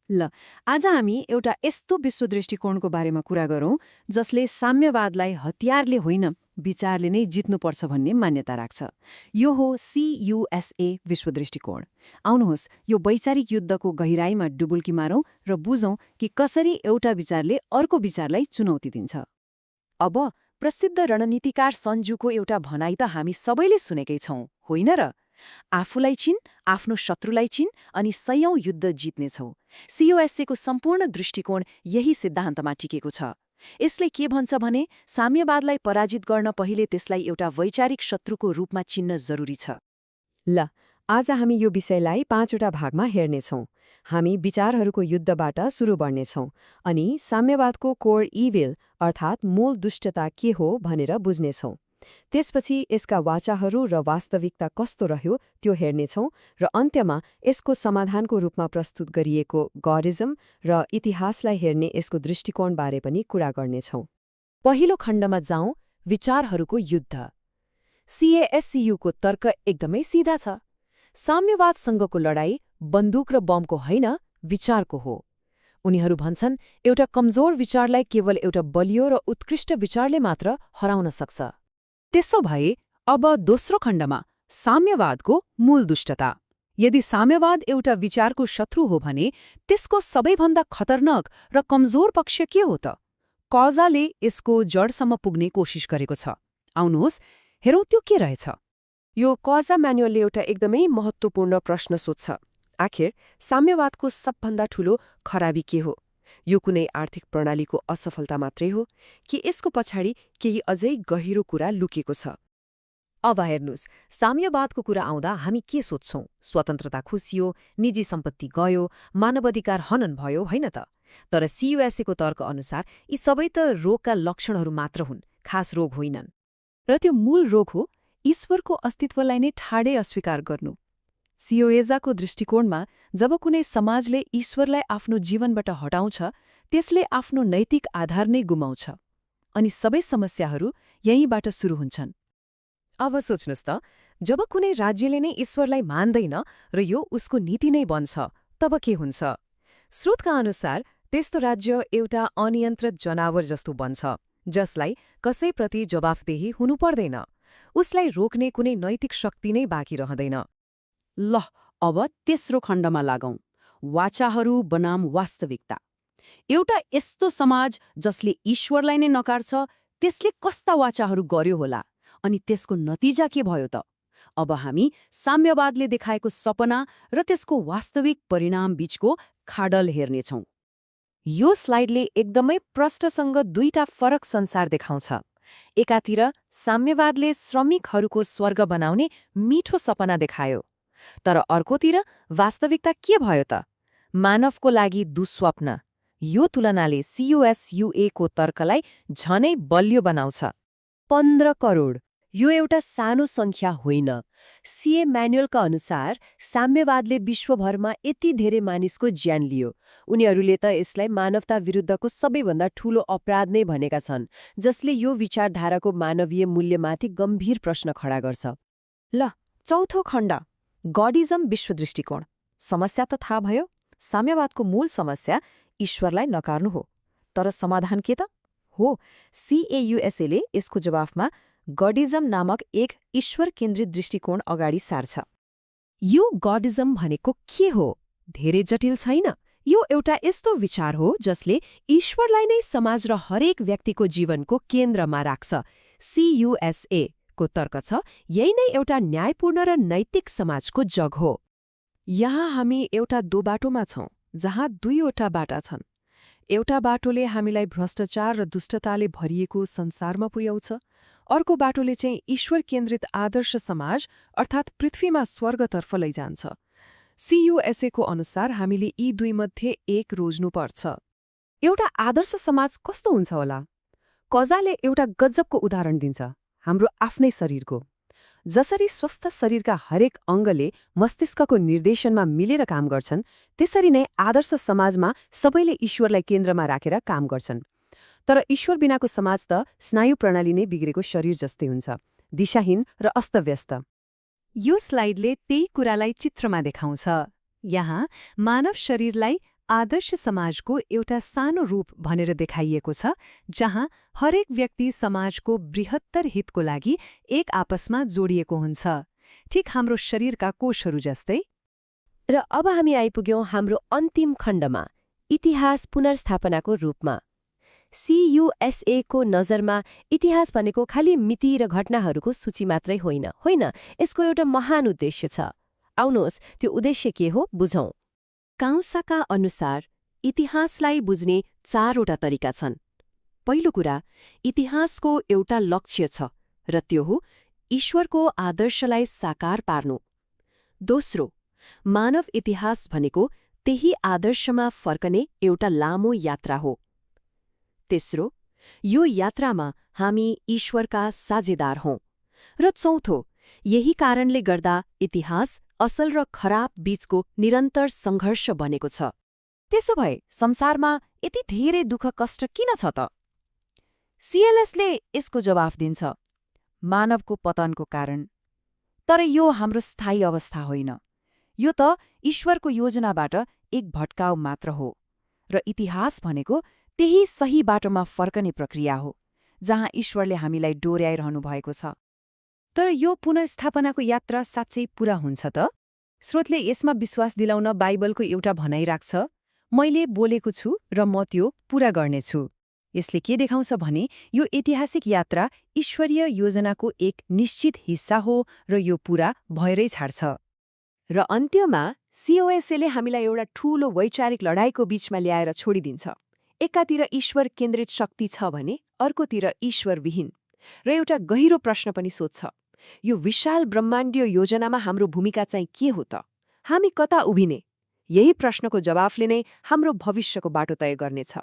ल आज हामी एउटा यस्तो विश्व दृष्टिकोणको बारेमा कुरा गरौँ जसले साम्यवादलाई हतियारले होइन विचारले नै जित्नुपर्छ भन्ने मान्यता राख्छ। यो हो CUSA विश्व दृष्टिकोण। आउनुहोस् यो वैचारिक युद्धको गहिराईमा डुबुल्की मारौँ र बुझौँ कि कसरी एउटा विचारले अर्को विचारलाई चुनौती दिन्छ। अब प्रसिद्ध रणनीतिकार सञ्जुको एउटा भनाइ त हामी सबैले सुनेकै छौँ, होइन र? आफूलाई चिन, आफ्नो शत्रुलाई चिन अनि सयौं युद्ध जित्नेछौ। CUSAको सम्पूर्ण दृष्टिकोण यही सिद्धान्तमा टिकेको छ। यसले के भन्छ भने साम्यवादलाई पराजित गर्न पहिले त्यसलाई एउटा वैचारिक शत्रुको रूपमा चिन्न जरुरी छ। ल आज हामी यो विषयलाई 5वटा भागमा हेर्नेछौँ। हामी विचारहरूको युद्धबाट सुरु गर्नेछौँ अनि साम्यवादको कोर इभिल अर्थात् मूल दुष्टता के हो भनेर बुझ्नेछौँ। त्यसपछि यसका वाचाहरू र वास्तविकता कस्तो रह्यो त्यो हेर्नेछौँ र अन्त्यमा यसको समाधानको रूपमा प्रस्तुत गरिएको गॉडिज्म र इतिहासलाई हेर्ने यसको दृष्टिकोणबारे पनि कुरा गर्नेछौँ। पहिलो खण्डमा जाउँ, विचारहरूको युद्ध। CASCUको तर्क एकदमै सिधा छ। साम्यवादसँगको लडाईँ बन्दुक र बमको होइन, विचारको हो। उनीहरू भन्छन् एउटा कमजोर विचारलाई केवल एउटा बलियो र उत्कृष्ट विचारले मात्र हराउन सक्छ। त्यसो भए अब दोस्रो खण्डमा साम्यवादको मूल दुष्टता। यदि साम्यवाद एउटा विचारको शत्रु हो भने त्यसको सबैभन्दा खतरनाक र कमजोर पक्ष के हो त? कजाले यसको जडसम्म पुग्ने कोसिस गरेको छ। आउनुहोस् हेरौँ त्यो के रहेछ। यो कजा म्यानुअलले एउटा एकदमै महत्त्वपूर्ण प्रश्न सोध्छ। आखिर साम्यवादको सबभन्दा ठूलो खराबी के हो? यो कुनै आर्थिक प्रणालीको असफलता मात्रै हो कि यसको पछाडि केही अझै गहिरो कुरा लुकेको छ? अब हेर्नुस्, साम्यवादको कुरा आउँदा हामी के सोध्छौँ? स्वतन्त्रता खुसियो, निजी सम्पत्ति गयो, मानवाधिकार हनन भयो, होइन त? तर CUSAको तर्क अनुसार यी सबै त रोगका लक्षणहरू मात्र हुन्, खास रोग होइनन्। र त्यो मूल रोग हो ईश्वरको अस्तित्वलाई नै ठाडै अस्वीकार गर्नु। CUSAको दृष्टिकोणमा जब कुनै समाजले ईश्वरलाई आफ्नो जीवनबाट हटाउँछ त्यसले आफ्नो नैतिक आधार नै गुमाउँछ अनि सबै समस्याहरू यहीँबाट सुरु हुन्छन्। अब सोच्नुस् त, जब कुनै राज्यले नै ईश्वरलाई मान्दैन र यो उसको नीति नै बन्छ, तब के हुन्छ? स्रोतका अनुसार त्यस्तो राज्य एउटा अनियन्त्रित जनावर जस्तो बन्छ, जसलाई कसैप्रति जवाफदेही हुनु पर्दैन। उसलाई रोक्ने कुनै नैतिक शक्ति नै बाँकी रहँदैन। ल अब तेस्रो खण्डमा लागौँ, वाचाहरू बनाम वास्तविकता। एउटा यस्तो समाज जसले ईश्वरलाई नै नकार्छ त्यसले कस्ता वाचाहरू गर्यो होला अनि त्यसको नतिजा के भयो त? अब हामी साम्यवादले देखाएको सपना र त्यसको वास्तविक परिणाम बीचको खाडल हेर्नेछौँ। यो स्लाइडले एकदमै प्रष्टसँग दुईटा फरक संसार देखाउँछ। एकातिर साम्यवादले श्रमिकहरूको स्वर्ग बनाउने मिठो सपना देखायो, तर अर्कोतिर वास्तविकता के भयो त? मानवको लागि दुस्वप्न। यो तुलनाले CUSA को तर्कलाई झनै बलियो बनाउँछ। 15 करोड यो एउटा सानो सङ्ख्या होइन। CA म्यानुअलका अनुसार साम्यवादले विश्वभरमा यति धेरै मानिसको ज्यान लियो। उनीहरूले त यसलाई मानवता विरुद्धको सबैभन्दा ठूलो अपराध नै भनेका छन्, जसले यो विचारधाराको मानवीय मूल्यमाथि गम्भीर प्रश्न खडा गर्छ। ल चौथो खण्ड, गॉडिज्म विश्व दृष्टिकोण। समस्या त थाहा भयो, साम्यवादको मूल समस्या ईश्वरलाई नकार्नु हो। तर समाधान के त? हो, CAUSA ले यसको जवाफमा गॉडिज्म नामक एक ईश्वर केन्द्रित दृष्टिकोण अगाडि सार्छ। यो गॉडिज्म भनेको के हो? धेरै जटिल छैन। यो एउटा यस्तो विचार हो जसले ईश्वरलाई नै समाज र हरेक व्यक्तिको जीवनको केन्द्रमा राख्छ। CUSA को तर्क छ यही नै एउटा न्यायपूर्ण र नैतिक समाजको जग हो। यहाँ हामी एउटा दोबाटोमा छौँ जहाँ दुईवटा बाटा छन्। एउटा बाटोले हामीलाई भ्रष्टाचार र दुष्टताले भरिएको संसारमा पुर्याउँछ, अर्को बाटोले चाहिँ ईश्वर केन्द्रित आदर्श समाज अर्थात् पृथ्वीमा स्वर्गतर्फ लैजान्छ। CUSA को अनुसार हामीले यी दुईमध्ये एक रोज्नुपर्छ। एउटा आदर्श समाज कस्तो हुन्छ होला? कजाले एउटा गजबको उदाहरण दिन्छ, हाम्रो आफ्नै शरीरको। जसरी स्वस्थ शरीरका हरेक अङ्गले मस्तिष्कको निर्देशनमा मिलेर काम गर्छन्, त्यसरी नै आदर्श समाजमा सबैले ईश्वरलाई केन्द्रमा राखेर काम गर्छन्। तर ईश्वर बिनाको समाज त स्नायु प्रणाली नै बिग्रेको शरीर जस्तै हुन्छ, दिशाहीन र अस्तव्यस्त। यो स्लाइडले त्यही कुरालाई चित्रमा देखाउँछ। यहाँ मानव शरीरलाई आदर्श समाजको एउटा सानो रूप भनेर देखाइएको छ जहाँ हरेक व्यक्ति समाजको बृहत्तर हितको लागि एक आपसमा जोडिएको हुन्छ, ठिक हाम्रो शरीरका कोषहरू जस्तै। र अब हामी आइपुग्यौं हाम्रो अन्तिम खण्डमा, इतिहास पुनर्स्थापनाको रूपमा। CUSA को नजरमा इतिहास भनेको खालि मिति र घटनाहरूको सूची मात्रै होइन, यसको एउटा महान उद्देश्य छ। आउनुहोस् त्यो उद्देश्य के हो बुझौं। काउसाका अनुसार इतिहासलाई बुझ्ने 4वटा तरिका छन्। पहिलो कुरा, इतिहासको एउटा लक्ष्य छ र त्यो हो ईश्वरको आदर्शलाई साकार पार्नु। दोस्रो, मानव इतिहास भनेको त्यही आदर्शमा फर्कने एउटा लामो यात्रा हो। तेस्रो, यो यात्रामा हामी ईश्वरका साझेदार हौं। र चौथो, यही कारणले गर्दा इतिहास असल र खराब बीचको निरन्तर सङ्घर्ष बनेको छ। त्यसो भए संसारमा यति धेरै दुःख कष्ट किन छ त? CLSले यसको जवाफ दिन्छ, मानवको पतनको कारण। तर यो हाम्रो स्थायी अवस्था होइन, यो त ईश्वरको योजनाबाट एक भट्काउ मात्र हो। र इतिहास भनेको त्यही सही बाटोमा फर्कने प्रक्रिया हो, जहाँ ईश्वरले हामीलाई डोर्याइरहनु भएको छ। तर यो पुनर्स्थापनाको यात्रा साँच्चै पूरा हुन्छ त? स्रोतले यसमा विश्वास दिलाउन बाइबलको एउटा भनाइ राख्छ, मैले बोलेको छु र म त्यो पूरा गर्नेछु। यसले के देखाउँछ भने यो ऐतिहासिक यात्रा ईश्वरीय योजनाको एक निश्चित हिस्सा हो र यो पूरा भएरै छाड्छ। र अन्त्यमा COSAले हामीलाई एउटा ठूलो वैचारिक लडाईँको बीचमा ल्याएर छोडिदिन्छ। एकातिर ईश्वर केन्द्रित शक्ति छ भने अर्कोतिर ईश्वरविहीन। र एउटा गहिरो प्रश्न पनि सोध्छ, यो विशाल ब्रह्माण्डीय योजनामा हाम्रो भूमिका चाहिँ के हो त? हामी कता उभिने? यही प्रश्नको जवाफले नै हाम्रो भविष्यको बाटो तय गर्नेछ।